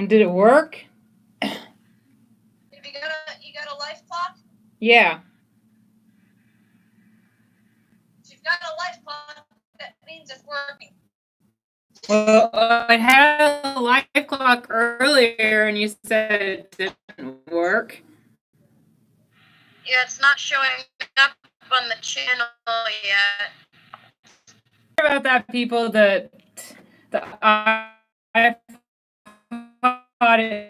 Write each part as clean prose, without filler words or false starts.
Did it work? If you got a life clock? Yeah. If you've got a life clock, that means it's working. Well, I had a life clock earlier, and you said it didn't work. Yeah, it's not showing up on the channel yet. Sorry about that, people. The iPod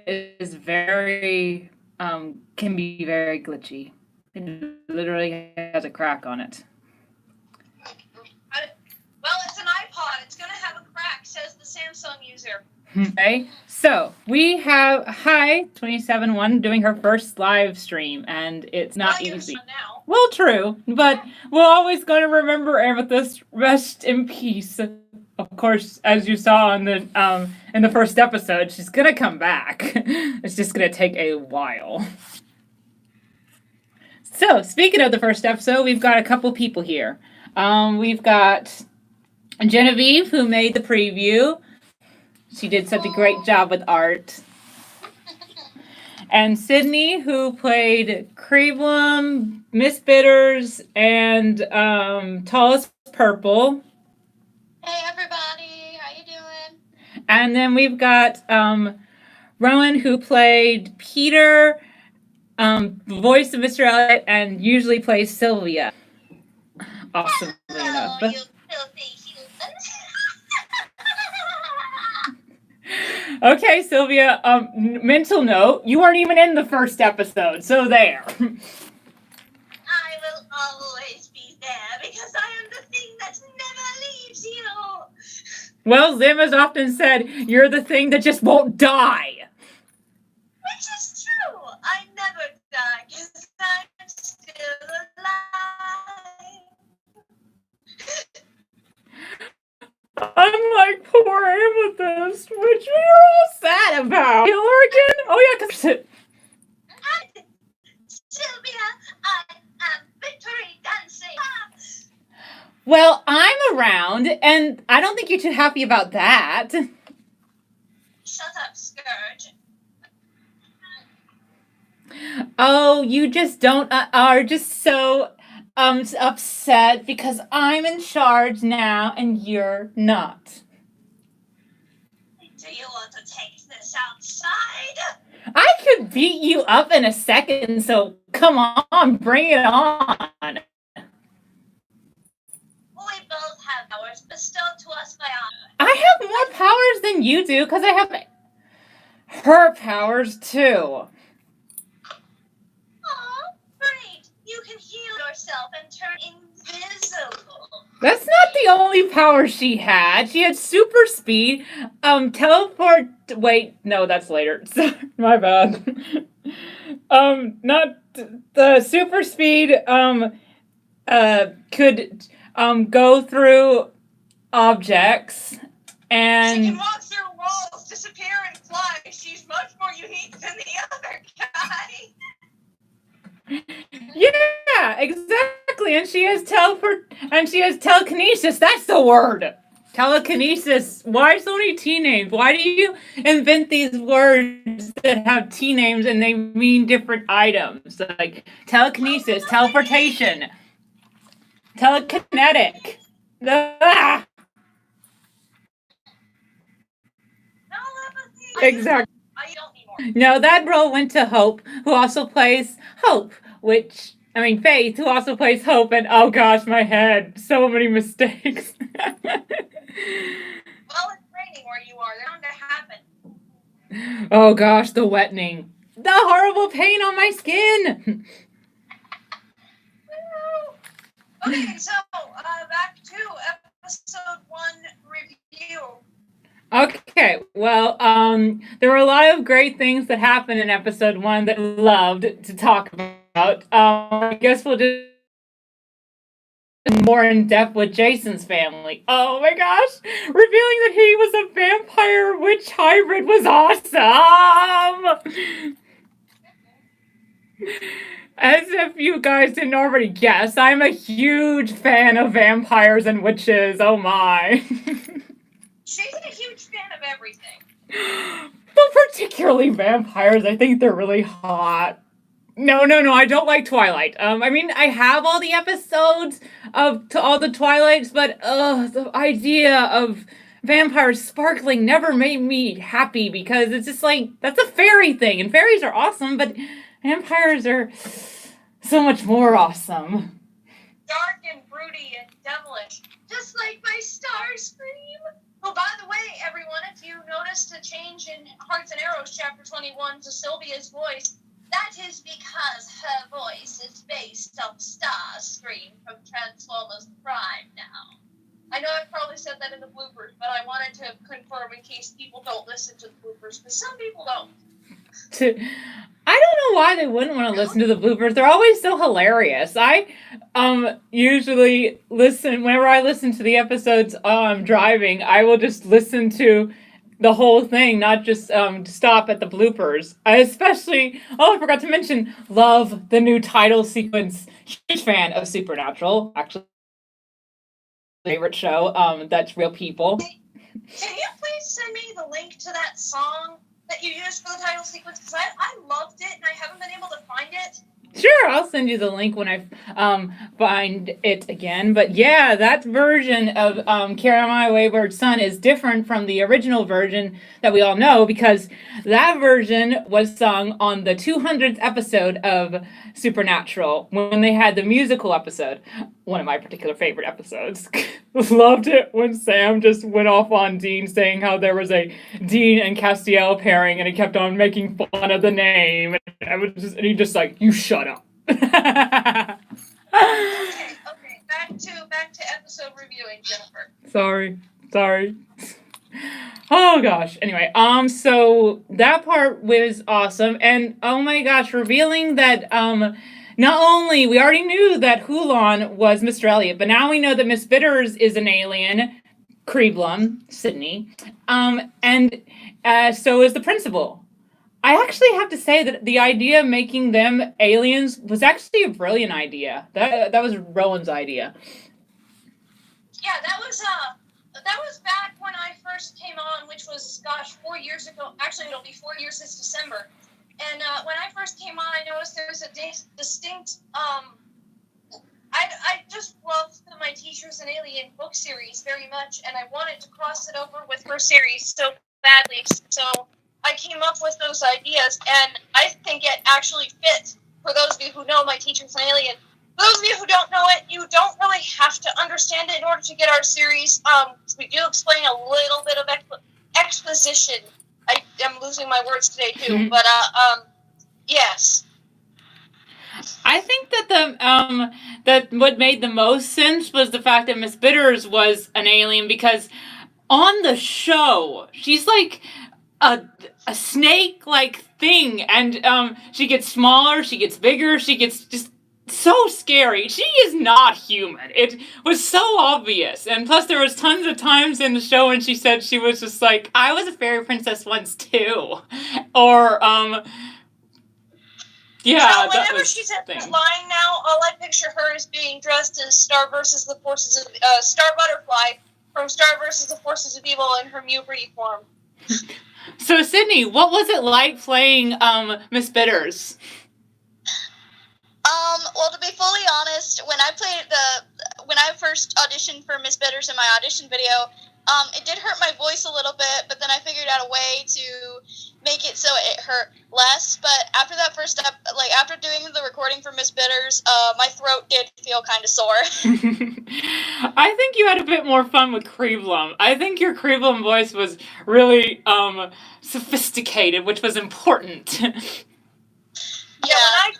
is very can be very glitchy. It literally has a crack on it. Well, it's an iPod. It's gonna have a crack, says the Samsung user. Okay, so we have 271 doing her first live stream, and it's not easy. Now. Well, true, but we're always going to remember Amethyst. Rest in peace. Of course, as you saw in the first episode, she's gonna come back. It's just gonna take a while. So, speaking of the first episode, we've got a couple people here. We've got Genevieve, who made the preview. She did such a great job with art. And Sydney, who played Creeblum, Miss Bitters, and Tallest Purple. Hey everybody, how you doing? And then we've got Rowan, who played Peter, voice of Mr. Elliot, and usually plays Sylvia. Awesomely enough. You filthy human. Okay, Sylvia, mental note, you weren't even in the first episode, so there. I will always be there because I am the thing that never leaves you. Well, Zim has often said, you're the thing that just won't die. Which is true. I never die because I'm still alive. Unlike poor Amethyst, which we are all sad about. Origin? Oh yeah, because Sylvia, I am victory dancing. Well, I'm around, and I don't think you're too happy about that. Shut up, Scourge. Oh, you just are just so upset because I'm in charge now and you're not. Do you want to take this outside? I could beat you up in a second, so come on, bring it on. We both have powers bestowed to us by honor. I have more powers than you do because I have her powers too. Oh, great. You can heal yourself and turn invisible. That's not the only power she had. She had super speed, teleport. Wait, no, that's later. My bad. Not the super speed. Could go through objects and. She can walk through walls, disappear, and fly. She's much more unique than the other guy. Yeah, exactly. And she has telekinesis. That's the word. Telekinesis. Why so many T names? Why do you invent these words that have T names and they mean different items? Like telekinesis, teleportation, telekinetic. Ah! Exactly. No, that role went to Hope, who also plays Hope, Faith, who also plays Hope, and oh gosh, my head. So many mistakes. Well, it's raining where you are. They're bound to happen. Oh gosh, the wetting. The horrible pain on my skin. Okay, so back to episode 1 review. Okay, well, there were a lot of great things that happened in episode 1 that I loved to talk about. I guess we'll just more in depth with Jason's family. Oh my gosh, revealing that he was a vampire witch hybrid was awesome. As if you guys didn't already guess, I'm a huge fan of vampires and witches. Oh my. She's a huge fan of everything. But generally vampires. I think they're really hot. No, no, no. I don't like Twilight. I mean, I have all the episodes of all the Twilights, but the idea of vampires sparkling never made me happy because it's just like that's a fairy thing, and fairies are awesome, but vampires are so much more awesome. Dark and broody and devilish, just like my Starscream. Oh, by the way, everyone, if you noticed a change in Hearts and Arrows chapter 21 to Sylvia's voice, that is because her voice is based on Starscream from Transformers Prime now. I know I probably said that in the bloopers, but I wanted to confirm in case people don't listen to the bloopers, because some people don't. I don't know why they wouldn't want to listen to the bloopers. They're always so hilarious. I usually listen whenever I listen to the episodes while I'm driving. I will just listen to the whole thing, not just stop at the bloopers. I especially, I forgot to mention, love the new title sequence. Huge fan of Supernatural. Actually, favorite show. That's real people. Can you please send me the link to that song that you used for the title sequence? Because I loved it and I haven't been able to find it. Sure, I'll send you the link when I find it again. But yeah, that version of Carry My Wayward Son is different from the original version that we all know because that version was sung on the 200th episode of Supernatural when they had the musical episode. One of my particular favorite episodes. Loved it when Sam just went off on Dean saying how there was a Dean and Castiel pairing and he kept on making fun of the name. And he just like, you shut up. Okay. Back to episode reviewing, Jennifer. Sorry. Oh gosh. Anyway, so that part was awesome, and oh my gosh, revealing that not only we already knew that Hulon was Mr. Elliot, but now we know that Miss Bitters is an alien, Creeblum, Sydney, and so is the principal. I actually have to say that the idea of making them aliens was actually a brilliant idea. That was Rowan's idea. Yeah, that was back when I first came on, which was 4 years ago. Actually, it'll be 4 years this December. And when I first came on, I noticed there was a distinct. I just loved My Teacher's an Alien book series very much, and I wanted to cross it over with her series so badly. So I came up with those ideas, and I think it actually fits. For those of you who know My Teacher's an Alien, for those of you who don't know it, you don't really have to understand it in order to get our series. We do explain a little bit of exposition. I am losing my words today too, but yes. I think that that what made the most sense was the fact that Miss Bitters was an alien because on the show she's like a snake-like thing, and she gets smaller, she gets bigger, she gets just so scary. She is not human. It was so obvious. And plus there was tons of times in the show when she said she was just like, I was a fairy princess once too. Or, yeah. Whenever she's at the line now, all I picture her as being dressed as Star versus the Forces of, Star Butterfly from Star versus the Forces of Evil in her Mewberry form. So Sydney, what was it like playing, Miss Bitters? Well, to be fully honest, when I first auditioned for Miss Bitters in my audition video, it did hurt my voice a little bit, but then I figured out a way to make it so it hurt less. But after that first step, after doing the recording for Miss Bitters, my throat did feel kind of sore. I think you had a bit more fun with Creeblum. I think your Creeblum voice was really, sophisticated, which was important. Yeah,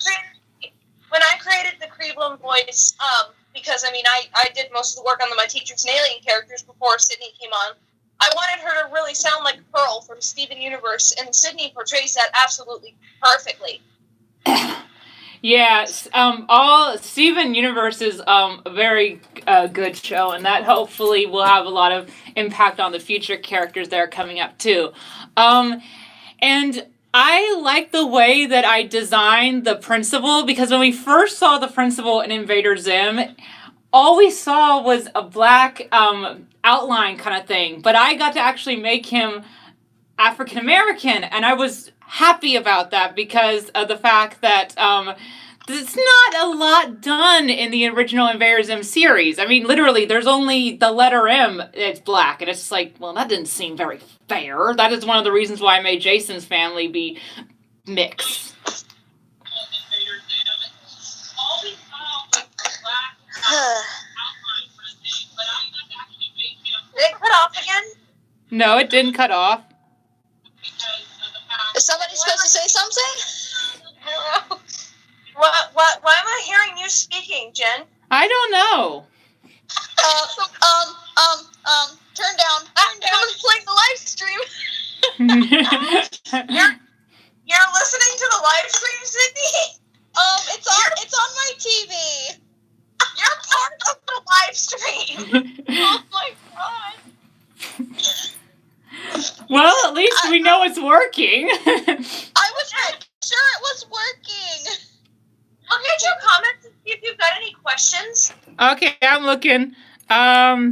when I created the Creeblum voice, because, I did most of the work on My Teacher's an Alien characters before Sydney came on, I wanted her to really sound like Pearl from Steven Universe, and Sydney portrays that absolutely perfectly. Yes, all Steven Universe is a very good show, and that hopefully will have a lot of impact on the future characters that are coming up, too. And I like the way that I designed the principal, because when we first saw the principal in Invader Zim, all we saw was a black outline kind of thing. But I got to actually make him African American, and I was happy about that because of the fact that there's not a lot done in the original Invader Zim series. I mean, literally, there's only the letter M that's black, and it's just like, well, that didn't seem very fair. That is one of the reasons why I made Jason's family be mixed. Did it cut off again? No, it didn't cut off. Is somebody supposed to say something? Hello. Why am I hearing you speaking, Jen? I don't know. Turn down playing the live stream. You're listening to the live stream, Sydney? It's on my TV. You're part of the live stream. Oh my god. Well, at least we know it's working. I was sure it was working. Look at your comments and see if you've got any questions. Okay, I'm looking. I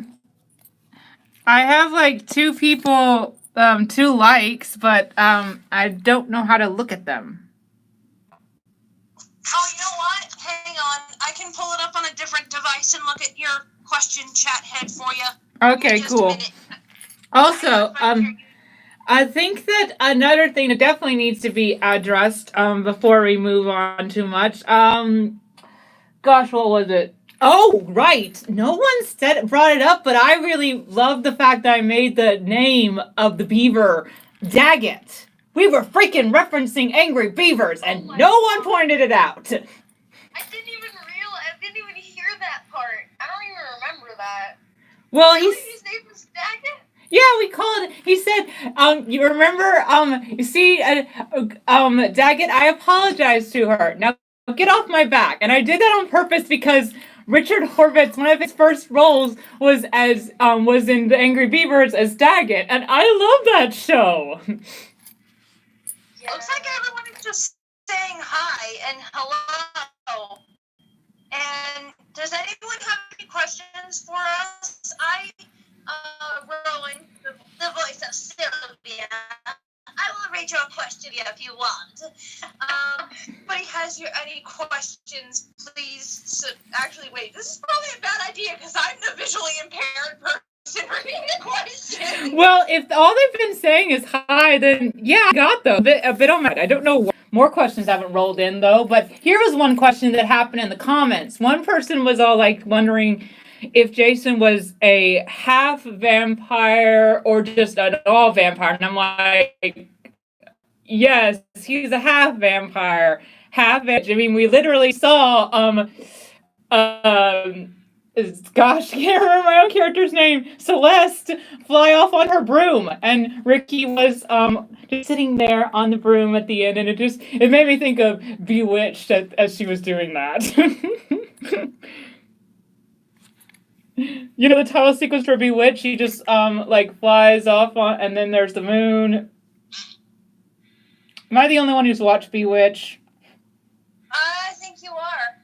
have like 2 people, 2 likes, but I don't know how to look at them. Oh, you know what? Hang on. I can pull it up on a different device and look at your question chat head for you. Okay, Just a cool. minute. Also, I think that another thing that definitely needs to be addressed before we move on too much. Gosh, what was it? Oh, right. No one brought it up, but I really love the fact that I made the name of the beaver Daggett. We were freaking referencing angry beavers, and no one pointed it out. I didn't even hear that part. I don't even remember that. Well, His name was Daggett? yeah, we called it. He said, you remember, you see, Daggett, I apologized to her. Now get off my back. And I did that on purpose because Richard Horvitz, one of his first roles was in The Angry Beavers as Daggett, and I love that show. Yeah. Looks like everyone is just saying hi and hello. And does anyone have any questions for us? Rowan, the voice of Sylvia, I will read your question if you want. Anybody has any questions, please? Actually, wait, this is probably a bad idea because I'm the visually impaired person reading the question. Well, if all they've been saying is hi, then yeah, I got them. A bit on my. I don't know. More questions haven't rolled in though, but here was one question that happened in the comments. One person was all like wondering if Jason was a half vampire or just an all vampire, and I'm like, yes, he's a half vampire, half. I mean, we literally saw gosh, I can't remember my own character's name, Celeste, fly off on her broom, and Ricky was just sitting there on the broom at the end, and it made me think of Bewitched as she was doing that. You know the title sequence for Bewitched? She just like flies off on, and then there's the moon. Am I the only one who's watched Bewitched? I think you are.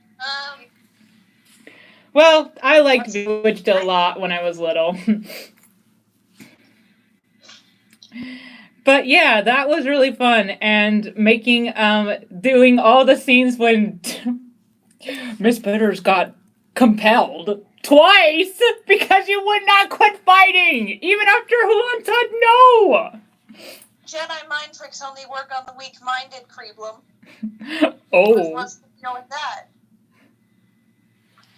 Well, I liked Bewitched a lot when I was little. But yeah, that was really fun, and making doing all the scenes when Miss Bitters got compelled twice because you would not quit fighting, even after Huan said no. Jedi mind tricks only work on the weak-minded, Creeblum. Oh. What's the deal with that?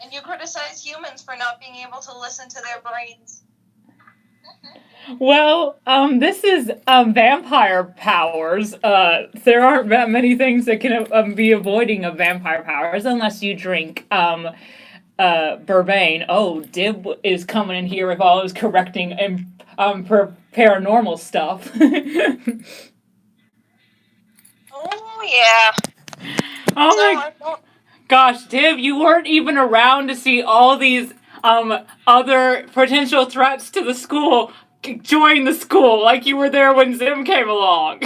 And you criticize humans for not being able to listen to their brains. Well, this is vampire powers. There aren't that many things that can be avoiding of vampire powers unless you drink Bourbane. Oh, Dib is coming in here with all his correcting and paranormal stuff. Oh yeah. Oh my gosh, Dib, you weren't even around to see all these other potential threats to the school join the school, like you were there when Zim came along.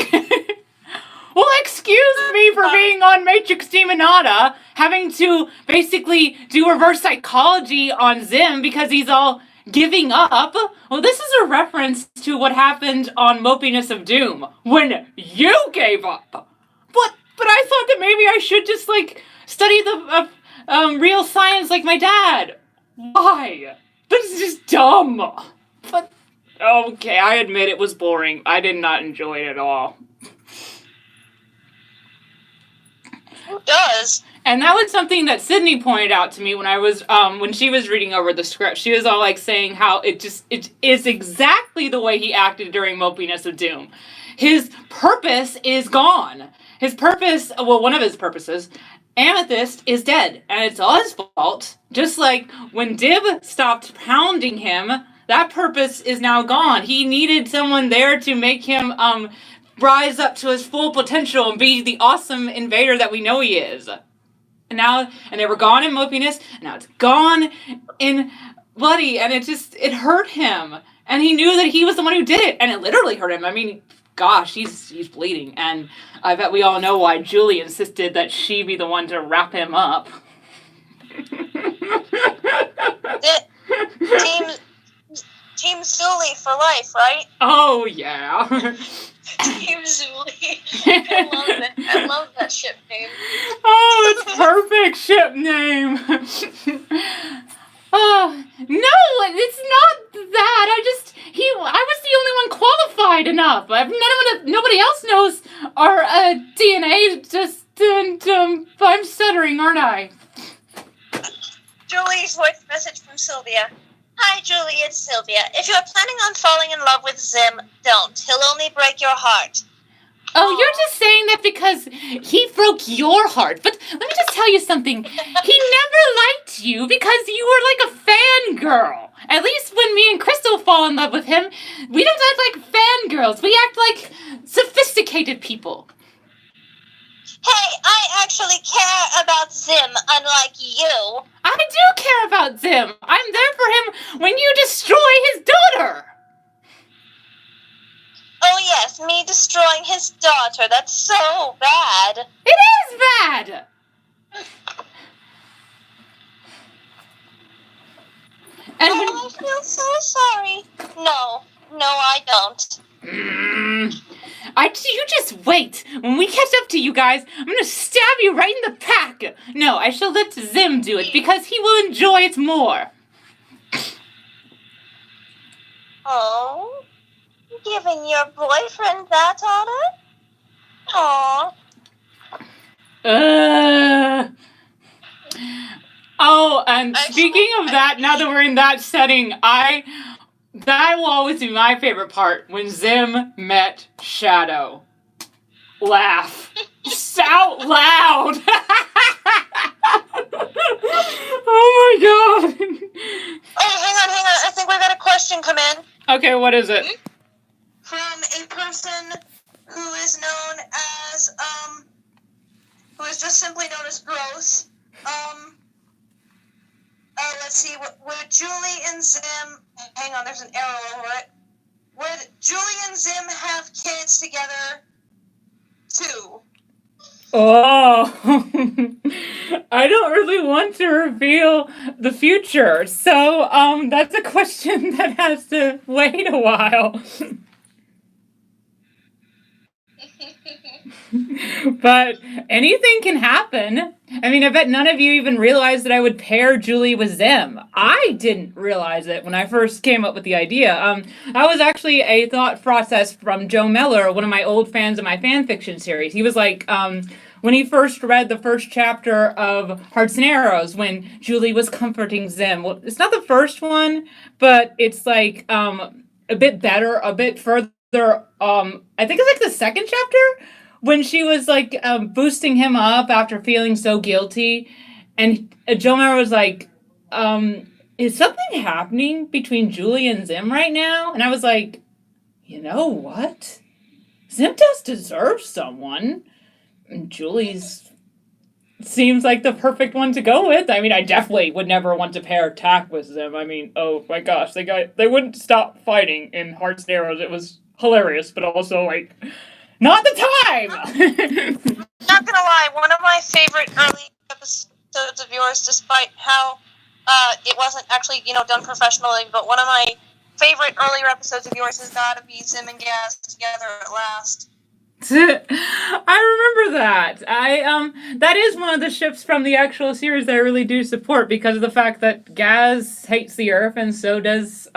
Well, excuse me for being on Matrix Demonata, having to basically do reverse psychology on Zim because he's all giving up. Well, this is a reference to what happened on Mopiness of Doom when you gave up. But I thought that maybe I should just like study the real science like my dad. Why? This is just dumb. But okay, I admit it was boring. I did not enjoy it at all. Who does? And that was something that Sydney pointed out to me when she was reading over the script. She was all like saying how it is exactly the way he acted during Mopiness of Doom. His purpose is gone. His purpose, well, one of his purposes, Amethyst, is dead. And it's all his fault. Just like when Dib stopped pounding him, that purpose is now gone. He needed someone there to make him rise up to his full potential and be the awesome invader that we know he is. And they were gone in Mopiness, and now it's gone in Bloody, and it hurt him. And he knew that he was the one who did it, and it literally hurt him. I mean, gosh, he's bleeding, and I bet we all know why Julie insisted that she be the one to wrap him up. Team Zuli for life, right? Oh, yeah. Team Zuli. I love it. I love that ship name. Oh, it's perfect ship name. Oh, no, it's not that. I was the only one qualified enough. Nobody else knows our DNA. I'm stuttering, aren't I? Julie's voice message from Sylvia. Hi, Julie, it's Sylvia. If you're planning on falling in love with Zim, don't. He'll only break your heart. Oh, you're just saying that because he broke your heart. But let me just tell you something. He never liked you because you were like a fangirl. At least when me and Crystal fall in love with him, we don't act like fangirls. We act like sophisticated people. Hey, I actually care about Zim, unlike you. I do care about Zim. I'm there for him when you destroy his daughter. Oh yes, me destroying his daughter. That's so bad. It is bad. And I feel so sorry. No, I don't. You just wait. When we catch up to you guys, I'm gonna stab you right in the back. No, I shall let Zim do it because he will enjoy it more. Oh, giving your boyfriend that honor? Aww. Oh, and speaking of that, now that we're in that setting, that will always be my favorite part, when Zim met Shadow. Laugh. Shout loud! Oh my god! Oh, hang on. I think we got a question come in. Okay, what is it? From a person who is known as, who is just simply known as Gross. Let's see, would Julie and Zim, hang on, there's an arrow over it. Would Julie and Zim have kids together, too? Oh, I don't really want to reveal the future, so, that's a question that has to wait a while. But anything can happen. I mean, I bet none of you even realized that I would pair Julie with Zim. I didn't realize it when I first came up with the idea. That was actually a thought process from Joe Meller, one of my old fans of my fan fiction series. He was like, when he first read the first chapter of Hearts and Arrows, when Julie was comforting Zim. Well, it's not the first one, but it's like a bit better, a bit further. I think it's like the second chapter, when she was like boosting him up after feeling so guilty, and Joe Mara was like, is something happening between Julie and Zim right now? And I was like, you know what? Zim does deserve someone. And Julie's seems like the perfect one to go with. I mean, I definitely would never want to pair Tack with Zim. I mean, oh my gosh, they wouldn't stop fighting in Hearts and Arrows. It was hilarious, but also like, not the time! Not gonna lie, one of my favorite early episodes of yours, despite how it wasn't actually, done professionally, but one of my favorite earlier episodes of yours has got to be Zim and Gaz together at last. I remember that. That is one of the ships from the actual series that I really do support because of the fact that Gaz hates the Earth and so does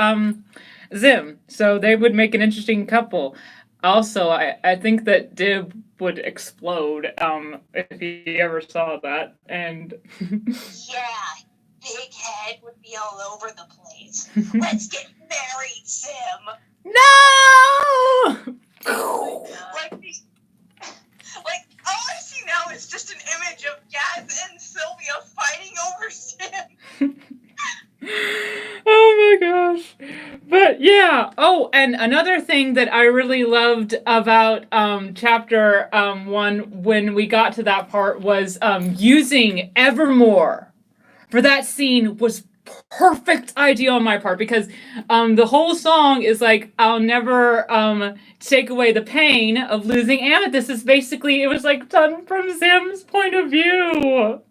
Zim. So they would make an interesting couple. Also, I think that Dib would explode if he ever saw that. And yeah, big head would be all over the place. Let's get married, Zim. No! All I see now is just an image of Gaz and Sylvia fighting over Zim. Oh my gosh. But yeah. Oh, and another thing that I really loved about chapter 1 when we got to that part was using Evermore for that scene was perfect idea on my part because the whole song is like I'll never take away the pain of losing Amethyst. Is basically it was like done from Zim's point of view.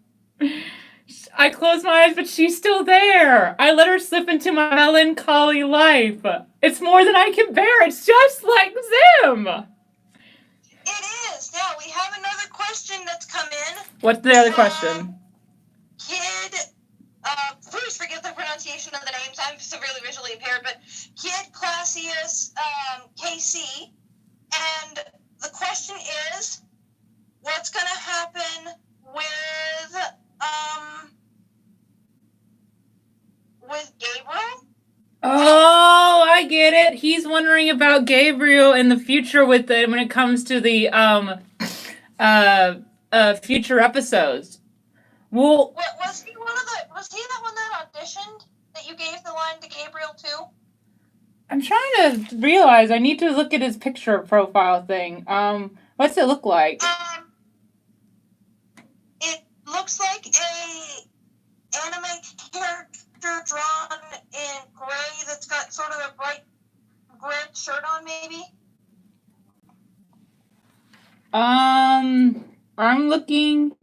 I close my eyes, but she's still there. I let her slip into my melancholy life. It's more than I can bear. It's just like Zim. It is. Now we have another question that's come in. What's the other question? Kid, please forget the pronunciation of the names. I'm severely visually impaired, but Kid Classius KC. And the question is, what's going to happen with Gabriel? Oh, I get it. He's wondering about Gabriel in the future when it comes to the future episodes. Well, was he the one that auditioned that you gave the line to Gabriel to? I'm trying to realize. I need to look at his picture profile thing. What's it look like? It looks like a anime character drawn in gray that's got sort of a bright red shirt on, maybe. I'm looking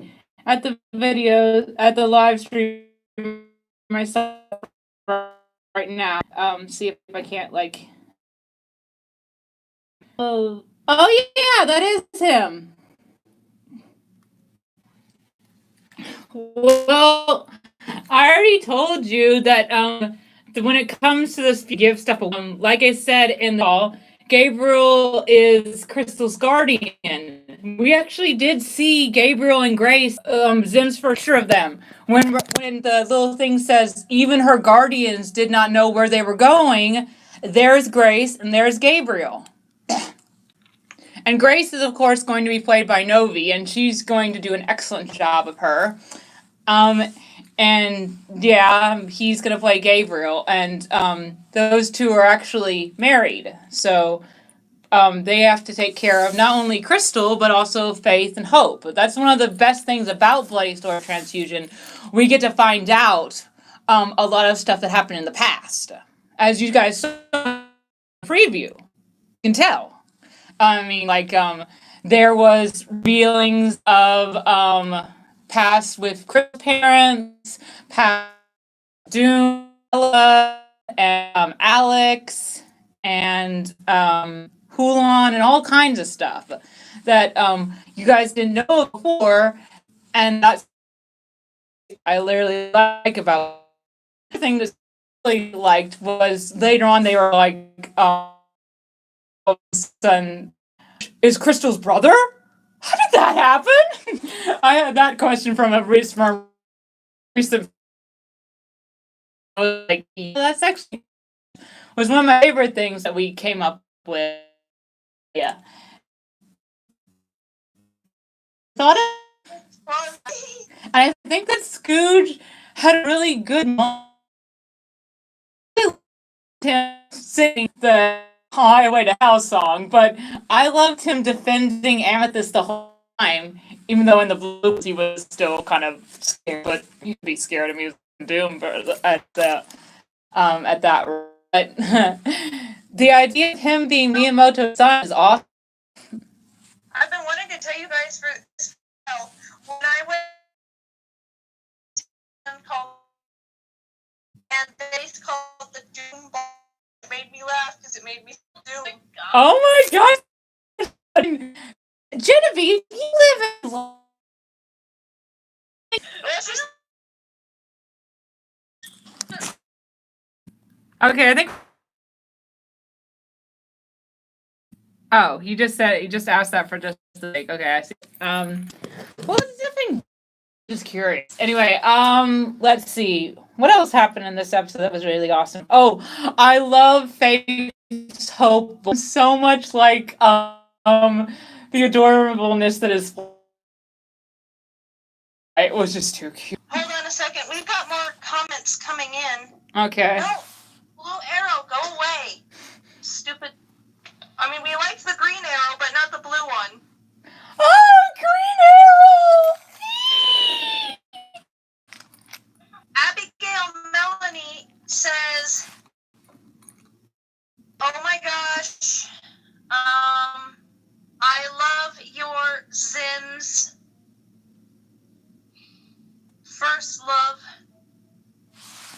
at the video at the live stream myself right now. See if I can't like. Oh yeah, that is him. Well, I already told you that when it comes to this give stuff away, like I said in the call, Gabriel is Crystal's guardian. We actually did see Gabriel and Grace, Zim's for sure of them. When the little thing says even her guardians did not know where they were going, there's Grace and there's Gabriel. And Grace is, of course, going to be played by Novi, and she's going to do an excellent job of her. And yeah, he's going to play Gabriel, and those two are actually married. So they have to take care of not only Crystal, but also Faith and Hope. That's one of the best things about Bloody Story Transfusion. We get to find out a lot of stuff that happened in the past. As you guys saw in the preview, you can tell. I mean, like, there was revealings of past with Chris' parents, past Doom, and Alex, and Hulon, and all kinds of stuff that you guys didn't know before, and that's what I literally like about it. The thing that I really liked was later on they were like, son is Crystal's brother? How did that happen? I had that question from a recent. Like, that's actually was one of my favorite things that we came up with. Yeah, thought it. And I think that Scooge had a really good moment singing the Highway to Hell song, but I loved him defending Amethyst the whole time, even though in the bloopers he was still kind of scared, but he'd be scared of music and Doom at that. But the idea of him being Miyamoto's son is awesome. I've been wanting to tell you guys for this. When I went called liked called the Doom Ball. It made me laugh because it made me do. Oh my gosh! Genevieve, you live in. Okay, I think. Oh, he just asked that for just the sake. Okay, I see. What was the thing? Just curious. Anyway, let's see. What else happened in this episode that was really awesome? Oh, I love Faith's hope so much, like the adorableness that is. It was just too cute. Hold on a second. We've got more comments coming in. Okay. No, blue arrow, go away. Stupid. I mean, we like the green arrow, but not the blue one. Oh, green arrow! Abigail Melanie says, "Oh my gosh, I love your Zim's first love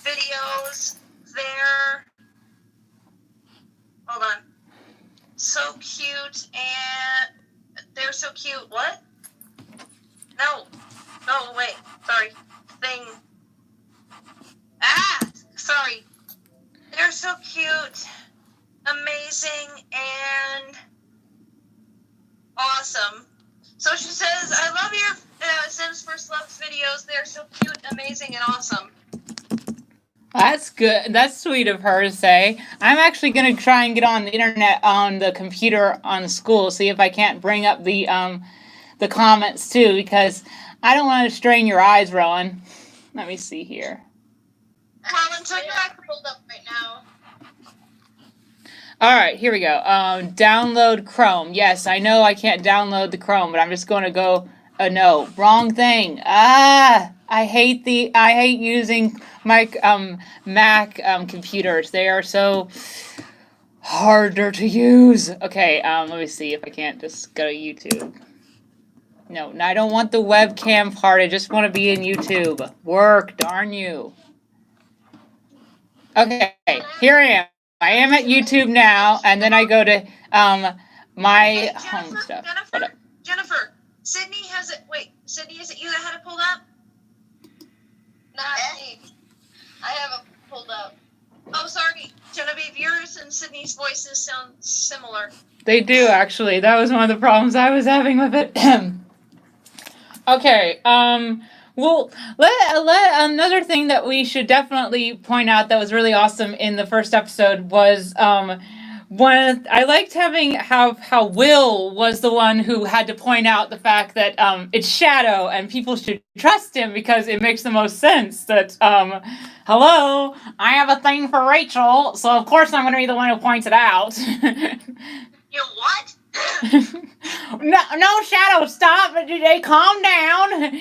videos. Hold on. So cute, and they're so cute. What? No, wait. Sorry. Sorry. They're so cute, amazing, and awesome." So she says, "I love your Sims First Love videos. They're so cute, amazing, and awesome." That's good. That's sweet of her to say. I'm actually going to try and get on the internet on the computer on school, see if I can't bring up the comments too, because I don't want to strain your eyes, Rowan. Let me see here. Well, until you're pulled up right now. All right, here we go. Download Chrome. Yes, I know I can't download the Chrome, but I'm just going to go. No, wrong thing. I hate using my Mac computers. They are so harder to use. Okay, let me see if I can't just go to YouTube. No, I don't want the webcam part. I just want to be in YouTube. Work, darn you. Okay, here I am. I am at YouTube now, and then I go to my home stuff. Jennifer, Sydney has it. Wait, Sydney, is it you that had it pulled up? Not me. I have it pulled up. Oh, sorry, Genevieve. Yours and Sydney's voices sound similar. They do, actually. That was one of the problems I was having with it. Okay, well, let another thing that we should definitely point out that was really awesome in the first episode was I liked having how Will was the one who had to point out the fact that it's Shadow and people should trust him because it makes the most sense that hello, I have a thing for Rachel, so of course I'm going to be the one who points it out. You what? No, Shadow, stop! Calm down.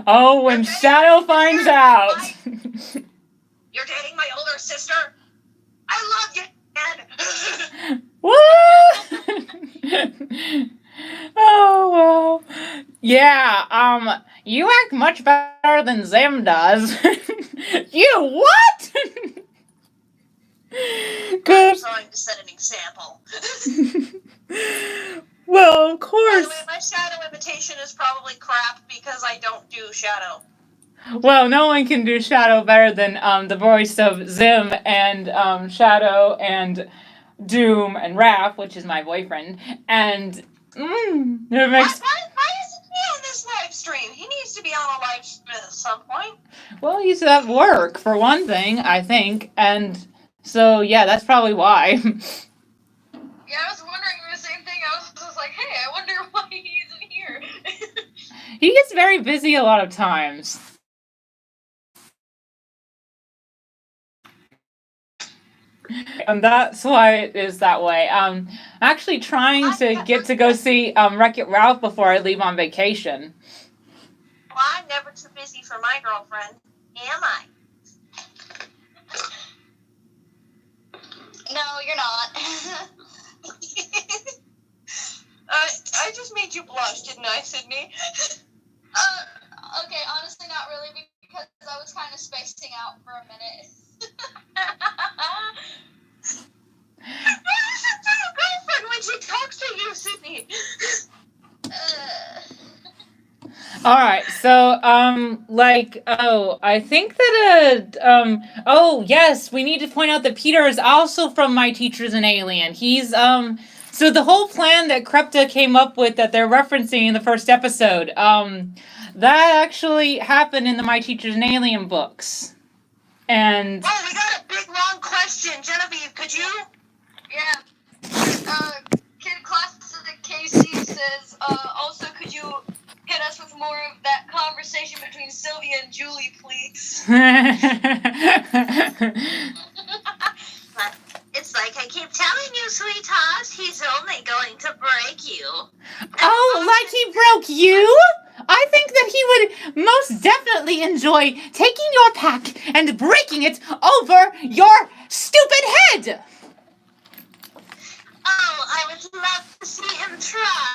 Oh, when Shadow finds out. You're dating my older sister. I love you, Dad. What? Oh well. Yeah. You act much better than Zim does. You what? I'm trying to set an example. Well, of course. By the way, my Shadow imitation is probably crap because I don't do Shadow. Well, no one can do Shadow better than the voice of Zim and Shadow and Doom and Raph, which is my boyfriend. And it makes. Why isn't he on this live stream? He needs to be on a live stream at some point. Well, he's at work for one thing, I think, and so yeah, that's probably why. Yeah, I was wondering the same thing. I was just like, hey, I wonder why he isn't here. He gets very busy a lot of times. And that's why it is that way. I'm actually trying to get to go see Wreck-It Ralph before I leave on vacation. Well, I'm never too busy for my girlfriend, am I? No, you're not. I just made you blush, didn't I, Sydney? Okay, honestly, not really, because I was kind of spacing out for a minute. girlfriend when she talks to you, Sydney. All right, so I think that oh yes, we need to point out that Peter is also from My Teacher's an Alien. He's so the whole plan that Krepta came up with that they're referencing in the first episode, that actually happened in the My Teacher's an Alien books. And oh, we got a big long question, Genevieve. Could you? Yeah. Kid Classic KC says, also, could you hit us with more of that conversation between Sylvia and Julie, please? It's like I keep telling you, sweetheart, he's only going to break you. Oh, like he broke you? I think that he would most definitely enjoy taking your pack and breaking it over your stupid head. Oh, I would love to see him try.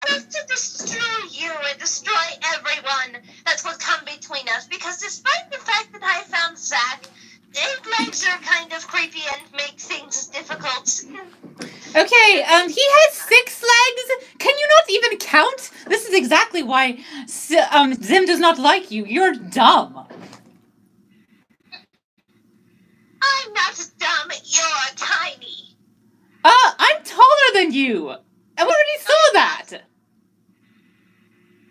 Just to destroy you and destroy everyone that's what come between us. Because despite the fact that I found Zach, his legs are kind of creepy and make things difficult. Okay, he has 6 legs. Can you not even count? This is exactly why Zim does not like you. You're dumb. I'm not dumb, you're tiny. I'm taller than you. I already saw that.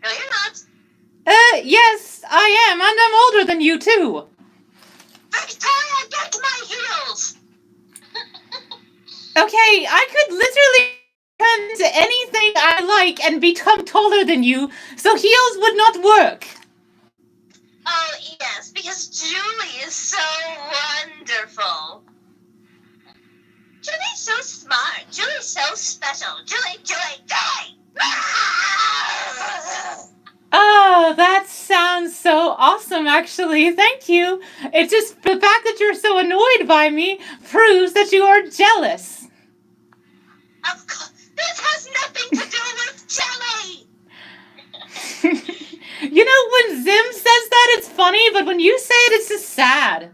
No, you're not. Yes, I am, and I'm older than you too. Victoria, get my heels! Okay, I could literally turn to anything I like and become taller than you, so heels would not work. Oh, yes, because Julie is so wonderful. Julie's so smart. Julie's so special. Julie! Oh, that sounds so awesome, actually. Thank you. It's just the fact that you're so annoyed by me proves that you are jealous. Of course, this has nothing to do with Jelly! You know, when Zim says that, it's funny, but when you say it, it's just sad.